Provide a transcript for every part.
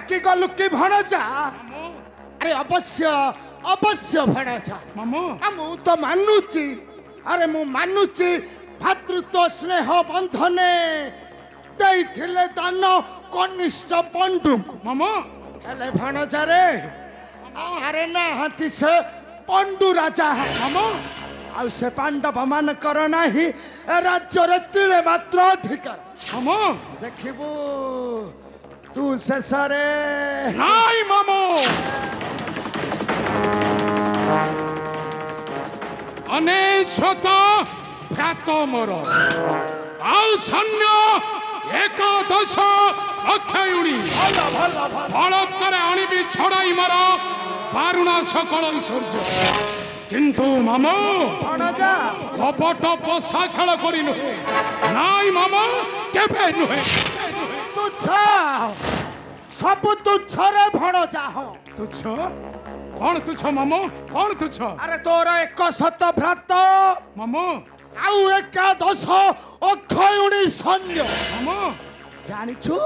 राखी गलु कि भणजा अरे अवश्य अवश्य भणजा मामू मु तो मानुची अरे मु मानुची भातृत्व स्नेह बंधने देइथिले दान कनिष्ठ बंधु मामू हेले भणजा रे अरे ना हाथी से पंडु राजा मामू आ से पांडव मान कर नाही राज्य रे तिले मात्र अधिकार मामू देखिबू तू शेषरे नाई मामू अनेशत भ्रात मोर आउ सैन्य एकादश अक्षयुणी बलत्कार आणिबी छड़ाई मार बारुणा सकल ऐश्वर्य किंतु मामू भणजा कपट पशा खेल करी नुहे नाई मामू केबे नुहे तुच्छ सब तुच्छ रे भणजा हो तुच्छ कौन तुच्छ मामू कौन तुच्छ अरे तोर 100 भ्रात मामू आउ एकादश अक्षयुणी सैन्य मामू जानिछु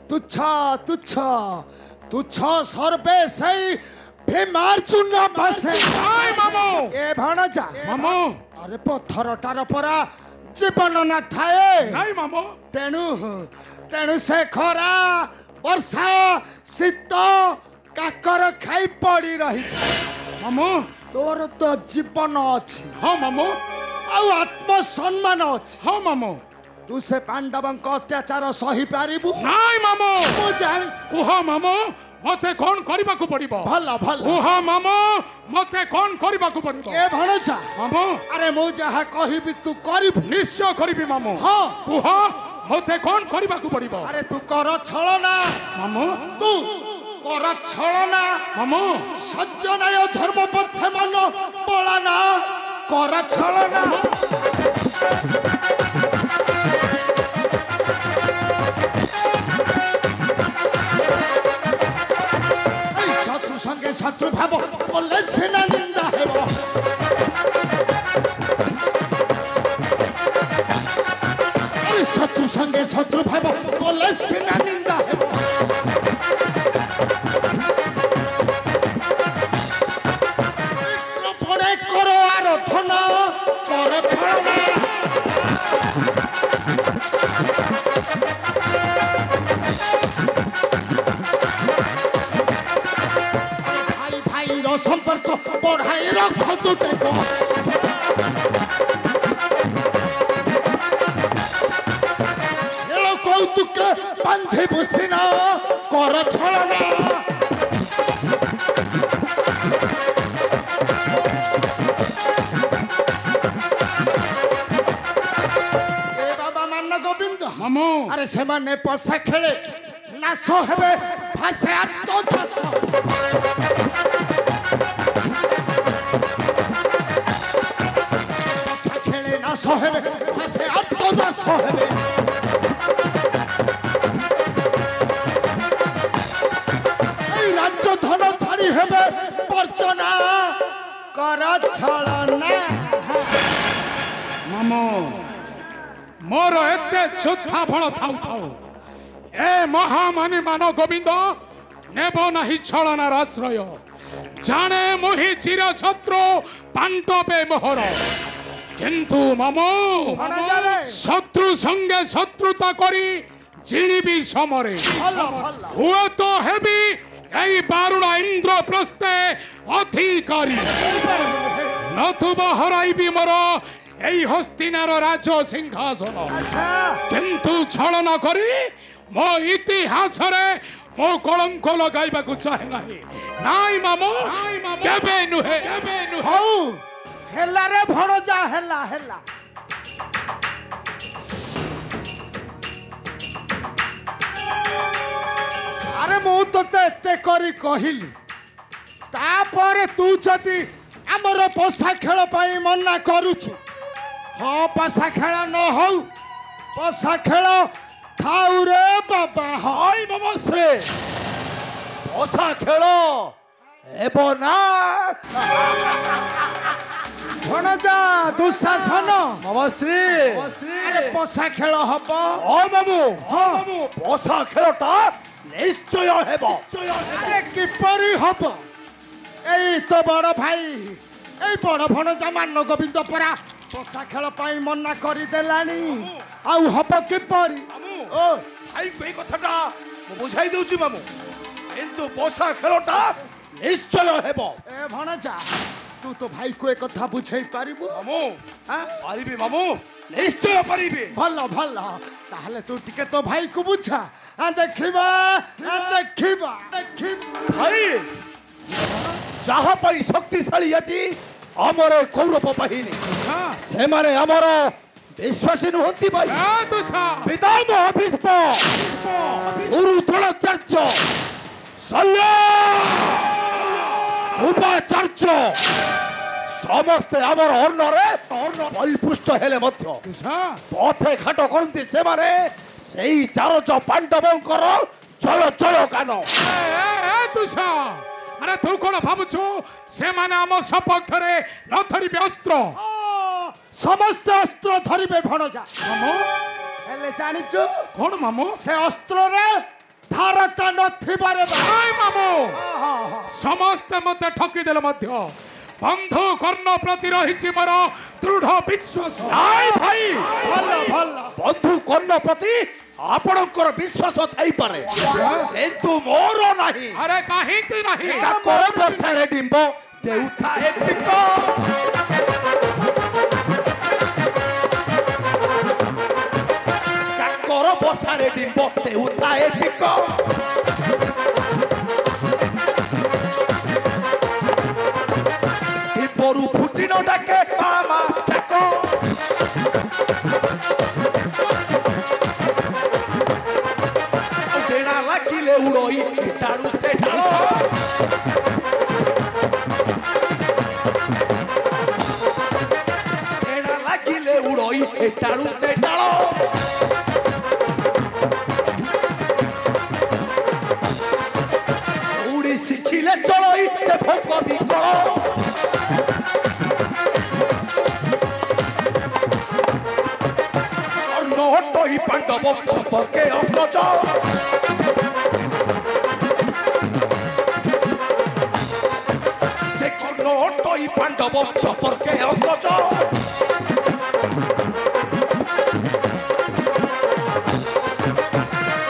तुच्छ तुच्छ तुच्छ सर्वे सही भीमार्जुन भाषे नाई मामू ए भणजा मामू अरे पत्थरटार परा जीवन न थाए नाई मामू तेणु तेणु से खरा वर्षा शीत काकर खाई पड़ी रही मामू तोर तो जीवन अच्छी हाँ मामू आत्म सम्मान अच्छी हाँ मामू तू से पांडव अत्याचार सही पारिबु नाई मामू मु जानी कुह मामू मते कौन करबा को पड़िबो भल भल कुह मामू मते कौन करबा को पड़िबो ए भणजा मामू अरे मु जहा कहिबि तू करिबु निश्चय करिबि मामू हाँ कुह मते कौन करबा को पड़िबो अरे तू कर छलना मामू तू कर छलना मामू सत्य न्याय धर्म पथे मन बोलाना कर छलना शत्रु संगे शत्रु भाव बोले सेना निंदा हेब अरे शत्रु संगे शत्रु भाव बोले सेना निंदा हेब परे करो आराधना कर छलना संपर्क बढ़ाई रख तू देखो कौतुक बांधे बुसिना कर छलना ए बाबा मान गोविंद मामू अरे से माने पसा खेले नाश हेबे भाषे आत्मदास सहेबे भाषे आत्मदास हेबे এই রাজ্য ধন ছাড়ি হেবে বর্চনা কর ছলনা मामू मोर एते शुद्धा फल थाउ थाउ ए महामानी मान गोविंद नेब नाही छलनार आश्रय जाने मोहि चिर शत्रु पांडवे मोहर किंतु मामू शत्रु संगे शत्रुता करी जीवी समरे हुए तो हेबी এই বারুণা ইন্দ্রপ্রস্থে অধিকারী নতুবা হরাইবি মোর এই হস্তিনার রাজ সিংহাসন কিন্তু ছলনা করি মো ইতিহাসরে মো কলঙ্ক লগাইবাকু চাহে নাই নাই মামু কেবে নুহে হউ হেলা রে ভণজা হেলা হেলা अरे मु तोते एते करी कहिली तापर तू जदि आमर पशा खेल पाई मना करूछु हाँ पशा खेल न हो पशा खेल थाउ रे बाबा हाय नमस्ते पशा खेल एब ना भणजा दुशासन नमस्ते अरे पशा खेल हब हाँ बाबू हाँ बाबू पशा खेलटा ନିଶ୍ଚୟ ହେବ। আরে কিপরি হব এই তো বড় ভাই এই বড় ভଣଜା ମାନ গোবিন্দ পরা পশা খেল পাই মନା କରିଦେଲାଣି ଆଉ ହବ কিপরি ମାମୁଁ ও ଭାଇଙ୍କୁ ଏଇ କଥାଟା ମୁଁ ବୁଝାଇ ଦେଉଛି ମାମୁଁ, କିନ୍ତୁ ପୋଷା ଖେଳଟା ନିଶ୍ଚୟ ହେବ। এ ভଣজা ତୁ ତ ଭାଇକୁ ଏ କଥା ବୁଝେଇ ପାରିବୁ ମାମୁଁ ଆଁ? ପାରିବି ମାମୁଁ, ନିଶ୍ଚୟ ପାରିବି। ଭଲ ଭଲ ତାହେଲେ ତୁ ଟିକେ ତୋ ଭାଇକୁ ବୁଝା ଦେଖିବା ଦେଖିବା ଦେଖିବା ଭାଇ ଯାହା ପାଇଁ ଶକ୍ତିଶାଳୀ ଅଛି ଆମର କୌରବ ବାହିନୀ, ସେମାନେ ଆମର ବିଶ୍ୱାସୀ ନୁହନ୍ତି ଭାଇ। ପିତାମହ ଭୀଷ୍ମ, ଗୁରୁ ଦ୍ରୋଣାଚାର୍ଯ୍ୟ, ଶଲ୍ୟ, ଉପାଚାର୍ଯ୍ୟ ସମସ୍ତେ ଆମର ଅନ୍ନରେ ପରିପୁଷ୍ଟ ହେଲେ ମଧ୍ୟ ପଥେ ଘାଟ କରନ୍ତି ସେମାନେ ସେଇ ଚାରଜ ପାଣ୍ଡବଙ୍କର ଜୟ ଜୟ ଗାନ। আরে তু কোন ভাবুছু সেমানে আম সপক্ষরে ন ধরিবে অস্ত্র? ସମସ୍ତେ ଅସ୍ତ୍ର ଧରିବେ ଭଣଜା মামু ହେଲେ ଜାଣିଛୁ কোন মামু? ସେ ଅସ୍ତ୍ରରେ ଧାରଟା ନଥିବାରେ আই মামু সমস্ত মতে ঠকি দেলে মধ্য বন্ধু কর্ণ প্রতি রহিছি মোর দৃঢ় বিশ্বাস। ନାଇଁ ଭାଇ, ଭଲ ଭଲ ବନ୍ଧୁ କର୍ଣ୍ଣ ପ୍ରତି ଆପଣଙ୍କର ବିଶ୍ୱାସ ଥାଇପାରେ କିନ୍ତୁ ମୋର ନାହିଁ। আরে কাহিকি নাহি? କାକର ବର୍ଷାରେ ଡିମ୍ବ ଦେଉଥାଏ ଟିକ, କାକର ବର୍ଷାରେ ଡିମ୍ବ ଦେଉଥାଏ ଟିକ, ଡିମ୍ବରୁ ଫୁଟିନ ଡାକେ ମାମା ଡାକ, ଡେଣା ଲାଗିଲେ ଉଡ଼ଇ ଏଟାରୁ ସେ ଡାଳ, ଡେଣା ଲାଗିଲେ ଉଡ଼ଇ ଏଟାରୁ ସେ ଡାଳ, ଉଡ଼ି ଶିଖିଲେ ଚଳଇ ସେ ଭୋଗ ବିକଳ, অর্ণহট্টই পাণ্ডব সম্পর্কে অগ্রজ, সে কর্ণহট্টই পাণ্ডব সম্পর্কে অগ্রজ,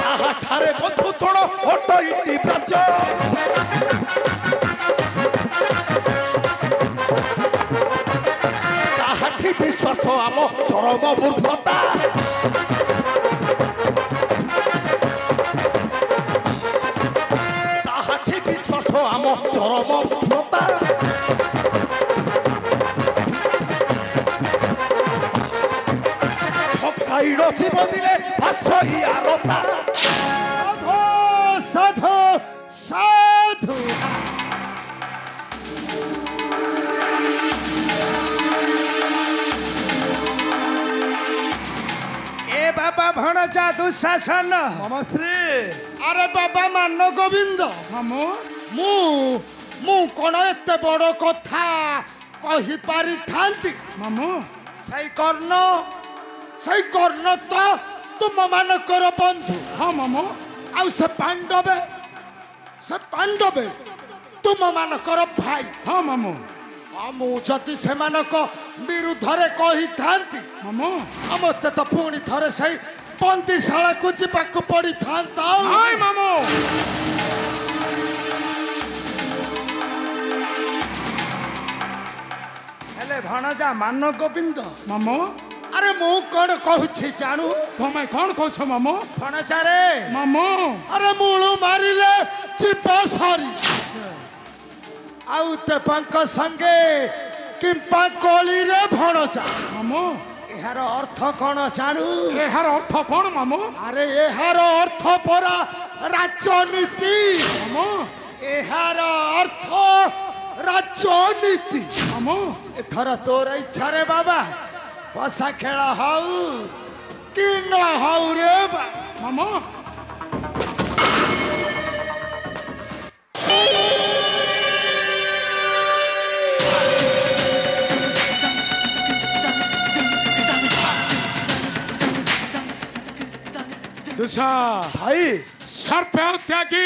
তাহাঠারে বন্ধু তোড় হট্টইটি প্রাচ্য, তাহাঠি বিশ্বাস আম চরম মূর্খতা, তাহাঠি বিশ্বাস আম চরম মূর্খতা, ঠকাইর জীবন দিলে ভাষ্যই আরতা, সাধু সাধু সাধু এ বাবা ভণজা দুঃশাসন নমস্তে। আরে বাবা মান গোবিন্দ মামু ମୁଁ ମୁଁ କ'ଣ ଏତେ ବଡ଼ କଥା କହିପାରିଥାନ୍ତି মামু ସେଇ କର୍ଣ୍ଣ ତ ତୁମମାନଙ୍କର ବନ୍ଧୁ হ্যাঁ মামু ଆଉ ସେ ପାଣ୍ଡବେ ତୁମମାନଙ୍କର ଭାଇ হ্যাঁ মামু ଆଉ ମୁଁ ଯଦି ସେମାନଙ୍କ ବିରୁଦ୍ଧରେ କହିଥାନ୍ତି মামু ମୋତେ ତ ପୁଣି ଥରେ ସେଇ ବନ୍ଦିଶାଳାକୁ ଯିବାକୁ ପଡ଼ିଥାନ୍ତା আই মামু ହେଲେ ଭଣଜା ମାନ ଗୋବିନ୍ଦ মামু ଆରେ ମୁଁ କ'ଣ କହୁଛି ଜାଣୁ তুমি কোন কইছো মামু? ଭଣଜାରେ মামু ଆରେ ମୂଳୁ ମାରିଲେ ଚିପ ସରି ଆଉ ଦେବାଙ୍କ ସଙ୍ଗେ କିମ୍ବା କଳିରେ ଭଣଜା মামু ଏହାର ଅର୍ଥ କ'ଣ ଜାଣୁ এহার অর্থ কোন মামু? ଆରେ ଏହାର ଅର୍ଥ ପରା ରାଜନୀତି মামু ଏହାର ଅର୍ଥ ରାଜନୀତି মামু ଏଥର ତୋର ଇଚ୍ଛାରେ ବାବା ପଶା ଖେଳ ହଉ କି ନ ହଉ ରେ ବା মামু ଦୁଷ ଭାଇ ସର୍ପ ତ୍ୟାଗୀ